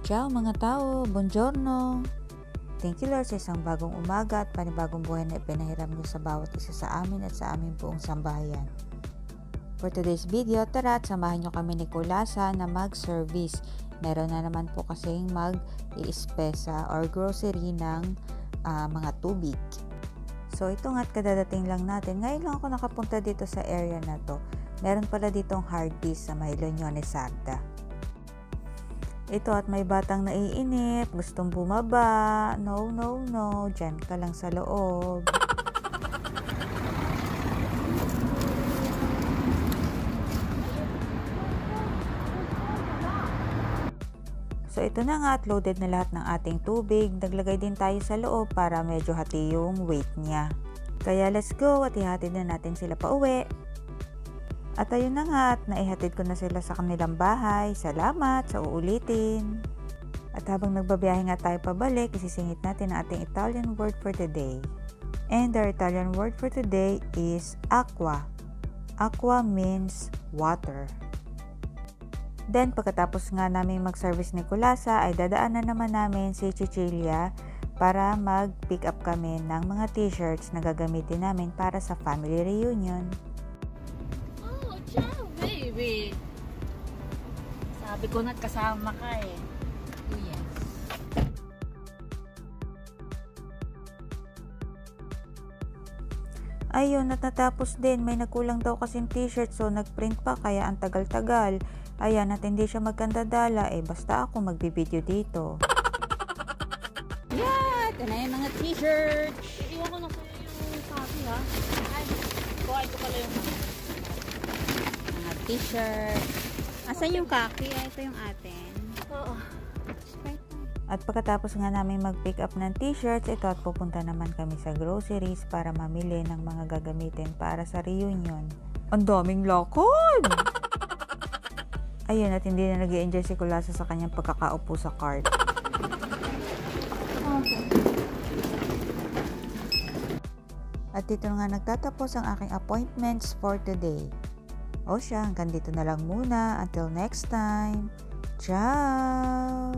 Ciao mga tao, buongiorno! Thank you Lord sa isang bagong umaga at panibagong buhay na ipinahiram niyo sa bawat isa sa amin at sa aming buong sambahayan. For today's video, tara at samahan niyo kami ni Kulasa na mag-service. Meron na naman po kasing mag-iispesa or grocery ng mga tubig. So ito nga't kadadating lang natin. Ngayon lang ako nakapunta dito sa area na to. Meron pala ditong Hardee's sa may Loñones Sarda. Ito at may batang naiinip, gustong bumaba. No, dyan ka lang sa loob. So ito na nga at loaded na lahat ng ating tubig. Naglagay din tayo sa loob para medyo hati yung weight niya. Kaya let's go at ihatid na natin sila pa uwi. At ayun na nga at naihatid ko na sila sa kanilang bahay. Salamat sa uulitin. At habang nagbabiyahe nga tayo pabalik, isisingit natin ang ating Italian word for today. And our Italian word for today is aqua. Aqua means water. Then pagkatapos nga namin mag-service ni Kulasa ay dadaanan naman namin si Cecilia para mag-pick up kami ng mga t-shirts na gagamitin namin para sa family reunion. Ciao, baby! Sabi ko na't kasama ka eh. Yes. Ayun, at natapos din. May nagkulang daw kasing t-shirt so nagprint pa kaya ang tagal-tagal. Ayan, at hindi siya magkandadala eh. Basta ako magbibideo dito. Yeah! Ito na yung mga t-shirt. Iwan ko na sa'yo yung copy ha. Ay, ko pala yung mga t-shirt. Asan yung kaki? Ito yung atin. Oo. At pagkatapos nga namin mag-pick up ng t-shirts, ito at pupunta naman kami sa groceries para mamili ng mga gagamitin para sa reunion. Ang daming lakad! Ayun, at hindi na nag-i-enjoy si Kulasa sa kanyang pagkakaupo sa cart. At dito nga nagtatapos ang aking appointments for today. O siya, hanggang dito na lang muna. Until next time. Ciao!